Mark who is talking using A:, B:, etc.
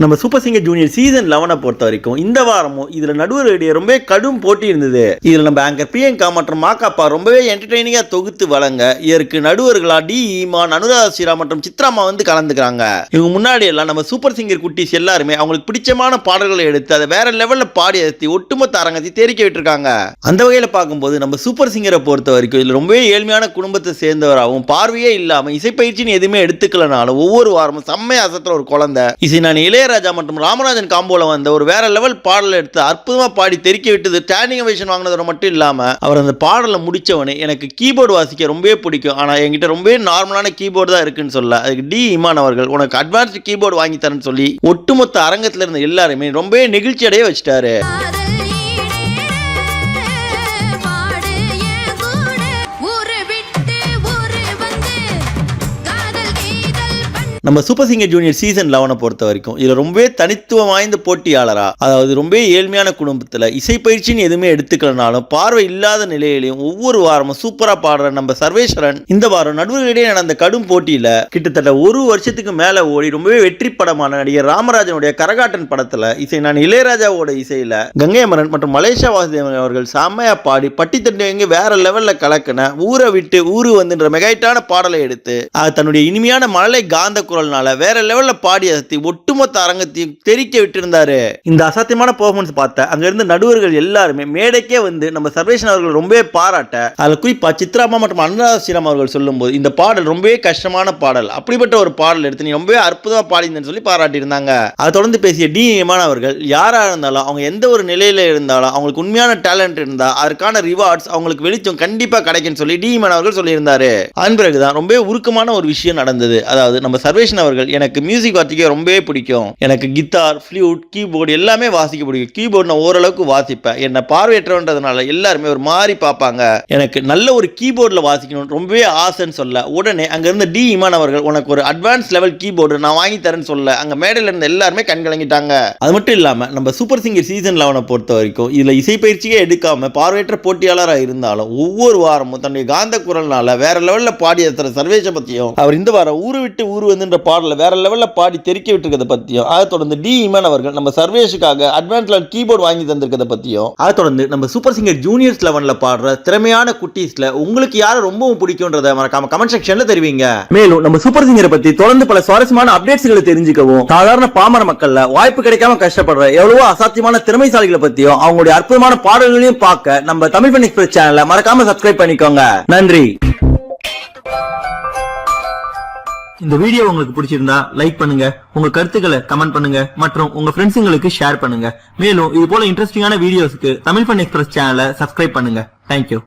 A: நம்ம super singer junior season 11 பொறுத்த வரைக்கும் இந்த வாரமும் இதுல நடுவருடைய ரொம்ப கடும் போட்டி இருந்தது. இதுல நம்ம ஆங்கர் பிரியங்கா மற்றும் மாக்காப்பா ரொம்பவே என்டர்டெய்னிங்கா தொகுத்து வழங்க இதற்கு நடுவர்களா டி ஈமான், அனுராதா ஸ்ரீராம் மற்றும் சித்ராமா வந்து கலந்துக்கிறாங்க. இவங்க முன்னாடி எல்லாம் நம்ம சூப்பர் சிங்கர் குட்டிஸ் எல்லாருமே அவங்களுக்கு பிடிச்சமான பாடல்களை எடுத்து அதை வேற லெவல்ல பாடி அசத்தி ஒட்டுமொத்த அரங்கத்தை தெரிக்க விட்டுருக்காங்க. அந்த வகையில பார்க்கும்போது நம்ம சூப்பர் சிங்கரை பொறுத்த வரைக்கும் இதுல ரொம்பவே ஏழ்மையான குடும்பத்தை சேர்ந்தவராகவும் பார்வையே இல்லாம இசைப்பயிற்சின்னு எதுவுமே எடுத்துக்கலனாலும் ஒவ்வொரு வாரமும் செம்மையா அசத்துற ஒரு குழந்தை இசை நான் இளையராஜா மற்றும் ராமராஜன் காம்போல வந்த ஒரு வேற லெவல் பாடல் எடுத்து அற்புதமா பாடி தெரிக்க விட்டது. ஸ்டாண்டிங் ஓவேஷன் வாங்கினது மட்டும் இல்லாம அவர் அந்த பாடலை முடிச்சவனே எனக்கு கீபோர்டு வாசிக்க ரொம்பவே பிடிக்கும், ஆனா என்கிட்ட ரொம்பவே நார்மலான கீபோர்டு தான் இருக்குன்னு சொல்ல அதுக்கு டி ஈமான் அவர்கள் உனக்கு அட்வான்ஸ்டு கீபோர்டு வாங்கி தரேன்னு சொல்லி ஒட்டுமொத்த அரங்கத்துல இருந்த எல்லாருமே ரொம்பவே நெகிழ்ச்சி அடைய வச்சுட்டாரு. நம்ம சூப்பர் சிங்கர் ஜூனியர் சீசன் 11 பொறுத்த வரைக்கும் இதுல ரொம்பவே தனித்துவம் வாய்ந்த போட்டியாளரா, அதாவது ரொம்ப ஏழ்மையான குடும்பத்துல இசைப்பயிற்சின்னு எதுவுமே எடுத்துக்கலனாலும் பார்வை இல்லாத நிலையிலையும் ஒவ்வொரு வாரமும் சூப்பரா பாடுற நம்ம சர்வேஸ்வரன் இந்த வாரம் நடுவர்களிடையே நடந்த கடும் போட்டியில கிட்டத்தட்ட ஒரு வருஷத்துக்கு மேல ஓடி ரொம்பவே வெற்றி படமான நடிகர் ராமராஜனுடைய கரகாட்டன் படத்துல இசை நான் இளையராஜாவோட இசையில கங்கை அமரன் மற்றும் மலேசியா வாசுதேவன் அவர்கள் செம்மையா பாடி பட்டி தட்டு வேற லெவல்ல கலக்கின ஊரை விட்டு ஊரு வந்துன்ற மெகாயிட்டான பாடலை எடுத்து தன்னுடைய இனிமையான மழலை காந்த குரல்னால வேற லெவல்ல பாடி அசத்தி ஒட்டுமொத்த அரங்கத்தையும் தெரிக்க விட்டிருந்தாரு. இந்த அசாத்தியமான பெர்ஃபார்மன்ஸ் பார்த்த அங்க இருந்த நடுவர்கள் எல்லாருமே மேடைக்கே வந்து நம்ம சர்வேஷன் அவர்கள் ரொம்பவே பாராட்ட, அதுல குறிப்பா சித்ராமா மற்றும் அனுராதா ஸ்ரீராம் அவர்கள் சொல்லும் போது இந்த பாடல் ரொம்பவே கஷ்டமான பாடல், அப்படிப்பட்ட ஒரு பாடல் எடுத்து நீ ரொம்பவே அற்புதமா பாடினு சொல்லி பாராட்டி இருந்தாங்க. அதை தொடர்ந்து பேசிய டி ஈமான் அவர்கள் யாரா இருந்தாலும் அவங்க எந்த ஒரு நிலையில இருந்தாலும் அவங்களுக்கு உண்மையான டேலண்ட் இருந்தா அதற்கான ரிவார்ட்ஸ் அவங்களுக்கு வெளிச்சம் கண்டிப்பா கிடைக்கும்னு சொல்லி டி ஈமான் அவர்கள் சொல்லியிருந்தாரு. அதன் பிறகுதான் ரொம்பவே உருக்கமான ஒரு விஷயம் நடந்தது. அதாவது நம்ம சர்வேஷன் அவர்கள் எனக்கு மியூசிக் வாசிக்க ரொம்பவே பிடிக்கும், எனக்கு கிட்டார், ஃப்ளூட், கீபோர்டு எல்லாமே வாசிக்க பிடிக்கும், கீபோர்டு நான் ஓரளவுக்கு வாசிப்பேன், என்ன பார்வையற்றவன்றதுனால எல்லாருமே ஒரு மாதிரி பார்ப்பாங்க, எனக்கு நல்ல ஒரு கீபோர்டில் வாசிக்கணும் ரொம்பவே ஆசைன்னு சொல்ல உடனே அங்க இருந்த டி ஈமான் அவர்கள் உனக்கு ஒரு அட்வான்ஸ் லெவல் கீபோர்டு நான் வாங்கி தரேன்னு சொல்ல அங்க மேடையில் இருந்த எல்லாருமே கண்கலங்கிட்டாங்க. அது மட்டும் இல்லாம நம்ம சூப்பர் சிங்கர் சீசன் 11 பொறுத்த வரைக்கும் இதுல இசைப்பயிற்சியே எடுக்காம பார்வையற்ற போட்டியாளராக இருந்தாலும் ஒவ்வொரு வாரமும் தன்னுடைய காந்த குரல்னால வேற லெவல்ல பாடி சர்வேஷ பத்தியும் அவர் இந்த வாரம் ஊரு விட்டு ஊரு வந்து பாடல வேற லெவல்ல பாடி தெரிக்க விட்டுருக்கத பத்தியும், அதை தொடர்ந்து டி ஈமான் அவர்கள் நம்ம சர்வேஷுக்காக அட்வான்ஸ் லெவல் கீபோர்டு வாங்கி தந்திருக்கத பத்தியும், அதை தொடர்ந்து நம்ம சூப்பர் சிங்கர் ஜூனியர்ஸ் 11ல பாடுற திறமையான குட்டீஸ்ல உங்களுக்கு யாரை ரொம்பவும் பிடிக்கும்ன்றத மறக்காம கமெண்ட் செக்ஷன்ல தெரிவிங்க. மேலும் நம்ம சூப்பர் சிங்கரை பத்தி தொடர்ந்து பல சுவாரஸ்யமான அப்டேட்ஸ்களை தெரிஞ்சுக்கவும் சாதாரண பாமர மக்கள்ல வாய்ப்பு கிடைக்காம கஷ்டப்படுற எவ்வளவோ அசாத்தியமான திறமைசாலிகளை பத்தியும் அவங்களுடைய அற்புதமான பாடல்களையும் பார்க்க நம்ம தமிழ் ஃபன் எக்ஸ்பிரஸ் சேனலை மறக்காம சப்ஸ்கிரைப் பண்ணிக்கோங்க. நன்றி. இந்த வீடியோ உங்களுக்கு பிடிச்சிருந்தா லைக் பண்ணுங்க, உங்க கருத்துக்களை கமெண்ட் பண்ணுங்க மற்றும் உங்க ஃப்ரெண்ட்ஸுங்களுக்கு ஷேர் பண்ணுங்க. மேலும் இது போல இன்ட்ரெஸ்டிங்கான வீடியோஸ்க்கு தமிழ் ஃபன் எக்ஸ்பிரஸ் சேனலை சப்ஸ்கிரைப் பண்ணுங்க. தேங்க்யூ.